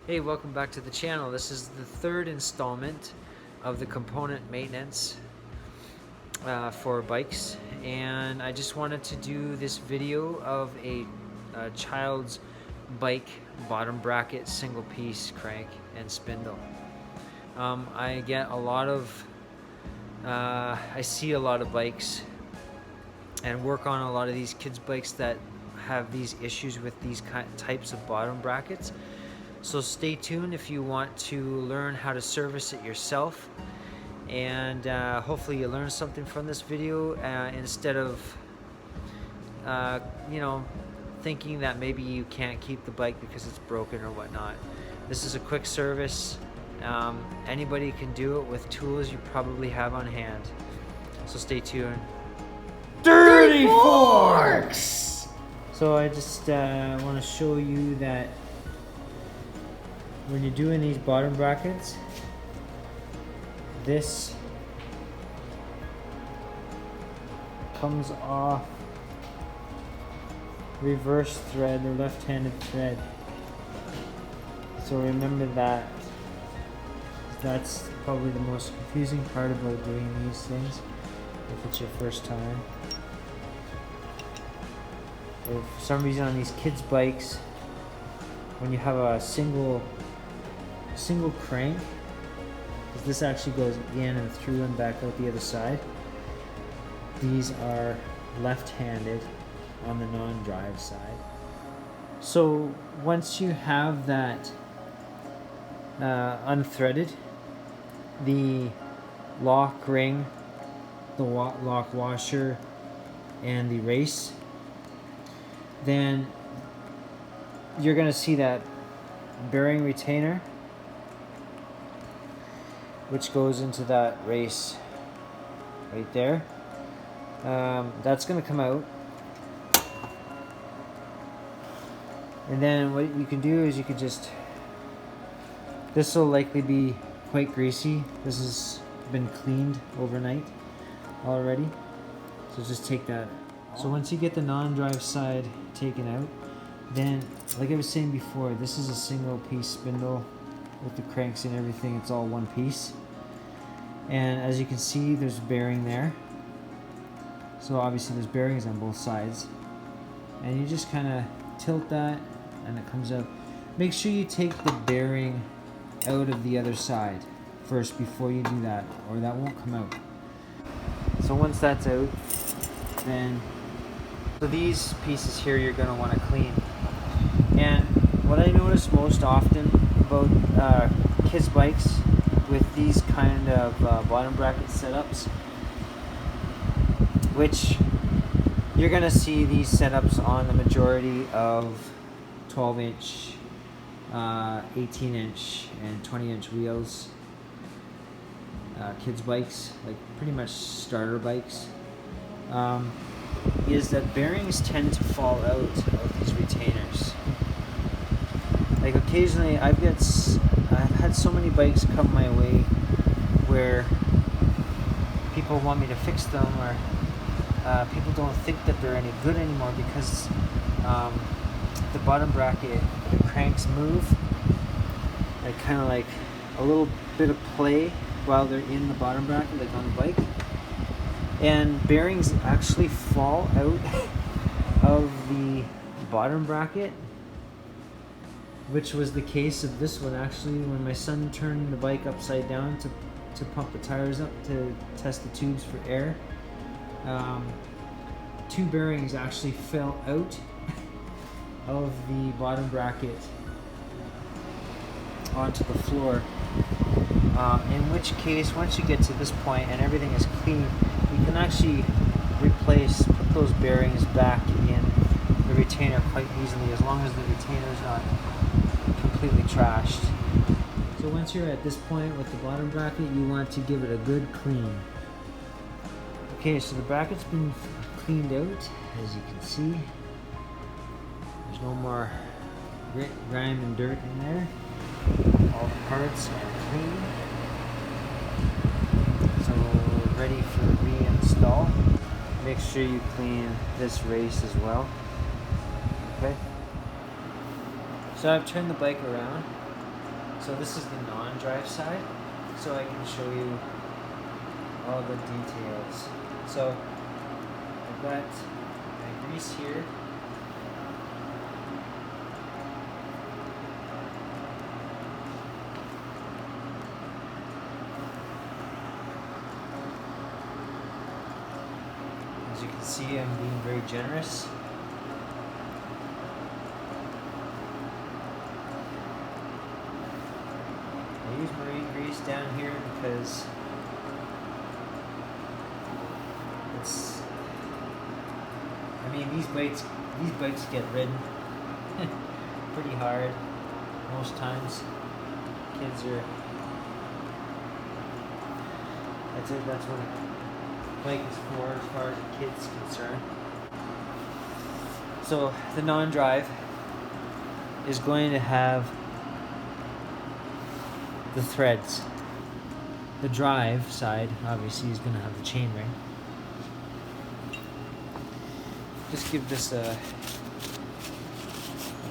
Hey, welcome back to the channel. This is the third installment of the component maintenance for bikes, and I just wanted to do this video of a child's bike bottom bracket single piece crank and spindle. I get a lot of I see a lot of bikes and work on a lot of these kids bikes that have these issues with these types of bottom brackets. So stay tuned if you want to learn how to service it yourself, and hopefully you learn something from this video instead of you know, thinking that maybe you can't keep the bike because it's broken or whatnot. This is a quick service. Anybody can do it with tools you probably have on hand. So stay tuned. Dirty Forks! So I just want to show you that when you're doing these bottom brackets, this comes off reverse thread or left-handed thread. So remember that. That's probably the most confusing part about doing these things if it's your first time. If for some reason on these kids' bikes, when you have a single crank, because this actually goes in and through and back out the other side, these are left-handed on the non-drive side. So once you have that unthreaded, the lock ring, the lock washer, and the race, then you're going to see that bearing retainer, which goes into that race right there. That's going to come out, and then what you can do is you can just, this will likely be quite greasy. This has been cleaned overnight already, so just take that. So once you get the non-drive side taken out, then like I was saying before, this is a single piece spindle with the cranks and everything. It's all one piece, and as you can see, there's a bearing there. So obviously there's bearings on both sides, and you just kind of tilt that and it comes out. Make sure you take the bearing out of the other side first before you do that, or that won't come out. So once that's out, then so these pieces here you're going to want to clean. And what I notice most often about kids bikes with these kind of bottom bracket setups, which you're going to see these setups on the majority of 12-inch, 18-inch, and 20-inch wheels, kids bikes, like pretty much starter bikes, is that bearings tend to fall out of these retainers. Like occasionally I've had so many bikes come my way where people want me to fix them, or people don't think that they're any good anymore because the bottom bracket, the cranks move, like kind of like a little bit of play while they're in the bottom bracket, like on the bike, and bearings actually fall out of the bottom bracket, which was the case of this one actually when my son turned the bike upside down to pump the tires up to test the tubes for air. Two bearings actually fell out of the bottom bracket onto the floor, in which case once you get to this point and everything is clean, you can actually put those bearings back in the retainer quite easily, as long as the retainer is not completely trashed. So once you're at this point with the bottom bracket, you want to give it a good clean. Okay, so the bracket's been cleaned out, as you can see. There's no more grime and dirt in there. All the parts are clean. So we're ready for reinstall. Make sure you clean this race as well. Okay. So I've turned the bike around, So this is the non-drive side, so I can show you all the details. So I've got my grease here. As you can see, I'm being very generous. I use marine grease down here because it's, I mean, these bikes get ridden pretty hard most times. Kids are, that's what a bike is for as far as a kid's concerned. So the non-drive is going to have the threads. The drive side obviously is going to have the chainring. Just give this a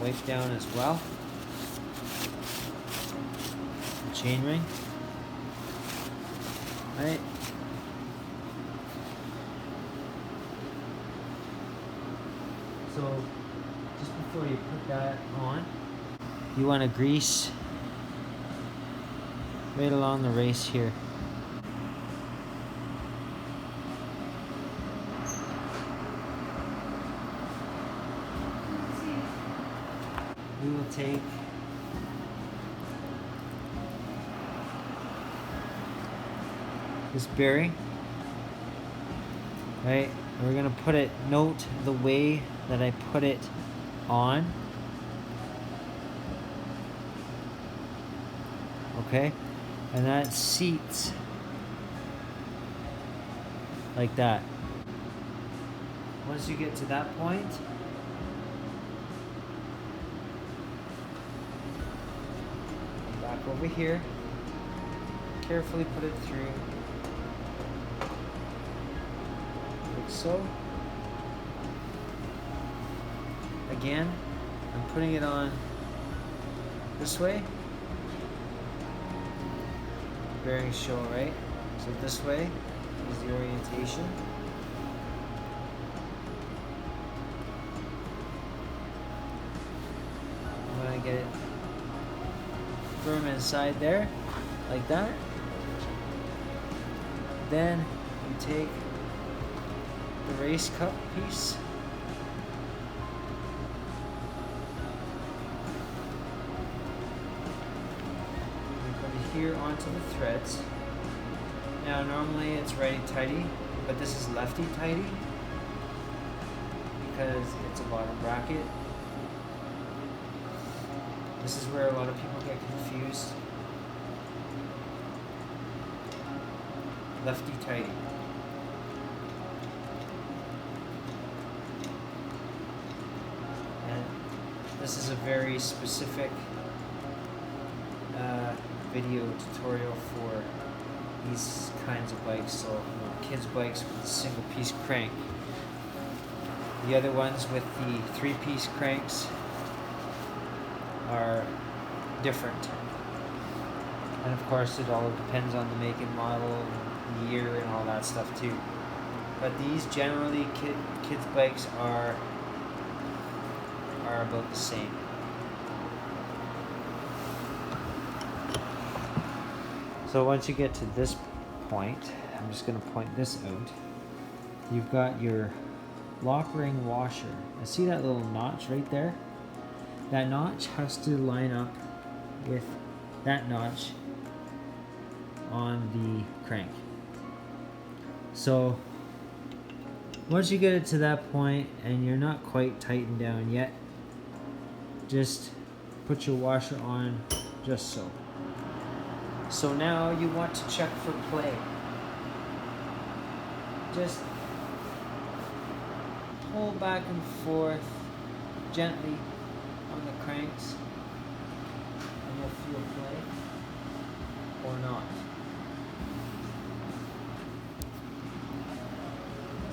wipe down as well. The chainring, right? So just before you put that on, you want to grease right along the race here. We will take this bearing, right? And we're gonna put it, note the way that I put it on. Okay? And that seats like that. Once you get to that point, back over here, carefully put it through, like so. Again, I'm putting it on this way. Bearings show, right? So this way is the orientation. I'm gonna get it firm inside there, like that. Then you take the race cup piece, here onto the threads. Now normally it's righty-tighty, but this is lefty-tighty because it's a bottom bracket. This is where a lot of people get confused. Lefty-tighty. And this is a very specific video tutorial for these kinds of bikes, so kids bikes with a single piece crank. The other ones with the 3-piece cranks are different, and of course it all depends on the make and model, year, and all that stuff too. But these generally kids bikes are about the same. So once you get to this point, I'm just going to point this out. You've got your lock ring washer. I see that little notch right there. That notch has to line up with that notch on the crank. So once you get it to that point and you're not quite tightened down yet, just put your washer on just so. So now you want to check for play. Just pull back and forth gently on the cranks and you'll feel play or not.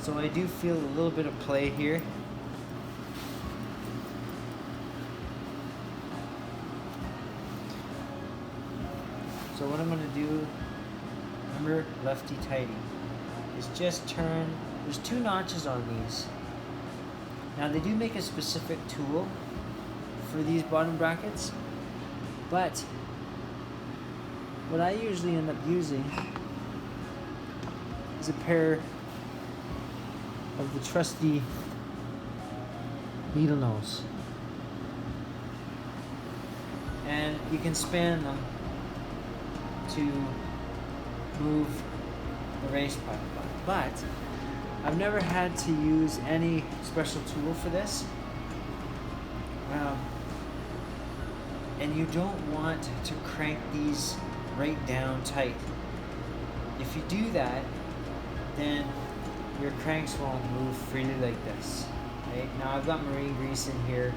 So I do feel a little bit of play here. So what I'm going to do, remember lefty tighty, is just turn, there's 2 notches on these. Now they do make a specific tool for these bottom brackets, but what I usually end up using is a pair of the trusty needle nose. And you can span them to move the race pipe. But I've never had to use any special tool for this. And you don't want to crank these right down tight. If you do that, then your cranks won't move freely like this. Right? Now I've got marine grease in here,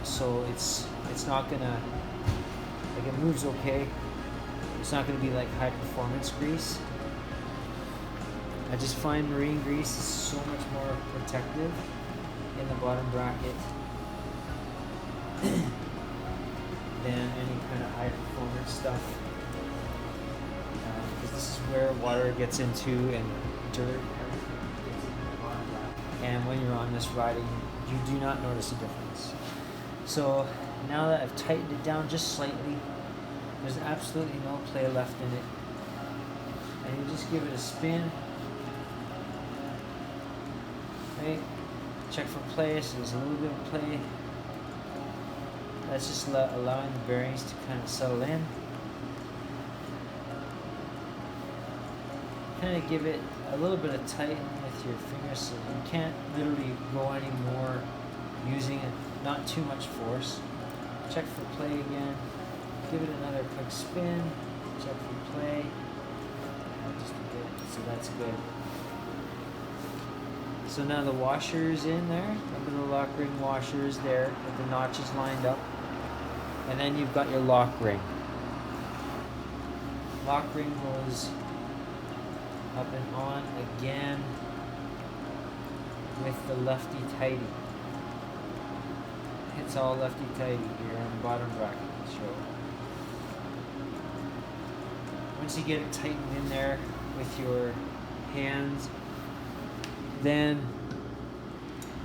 so it's not gonna, like, it moves okay. It's not gonna be like high performance grease. I just find marine grease is so much more protective in the bottom bracket than any kind of high performance stuff, because this is where water gets into and dirt, everything gets into the bottom bracket. And when you're on this riding, you do not notice a difference. So now that I've tightened it down just slightly, there's absolutely no play left in it, and you just give it a spin. Right? Check for play, so there's a little bit of play. That's just allowing the bearings to kind of settle in. Kind of give it a little bit of tighten with your fingers, so you can't literally go any more using it, not too much force. Check for play again. Give it another quick spin. Check for play. Just a bit, so that's good. So now the washer is in there. Remember the lock ring washer is there with the notches lined up. And then you've got your lock ring. Lock ring goes up and on again with the lefty tighty. It's all lefty tighty here on the bottom bracket. So once you get it tightened in there with your hands, then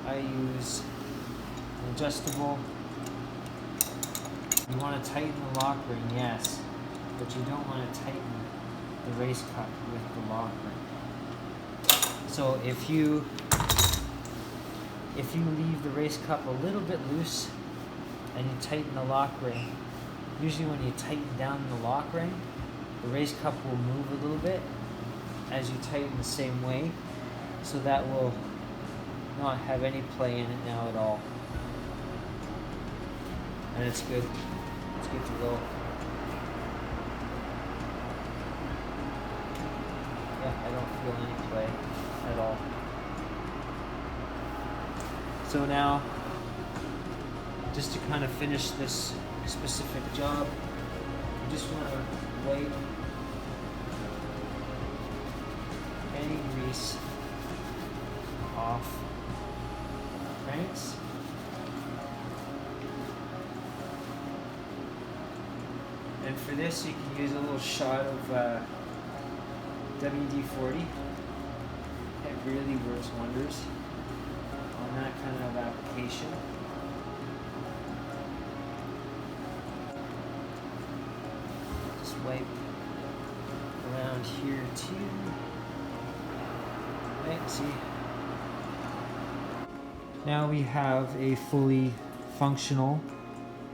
I use an adjustable. You want to tighten the lock ring, yes, but you don't want to tighten the race cup with the lock ring. So if you leave the race cup a little bit loose and you tighten the lock ring, usually when you tighten down the lock ring, the race cup will move a little bit as you tighten the same way. So that will not have any play in it now at all. And it's good. It's good to go. Yeah, I don't feel any play at all. So now, just to kind of finish this specific job, you just want to wipe any grease off cranks. And for this, you can use a little shot of WD-40. It really works wonders on that kind of application. Just wipe around here too. Right, see? Now we have a fully functional,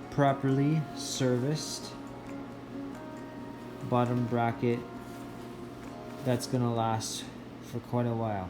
properly serviced bottom bracket that's gonna last for quite a while.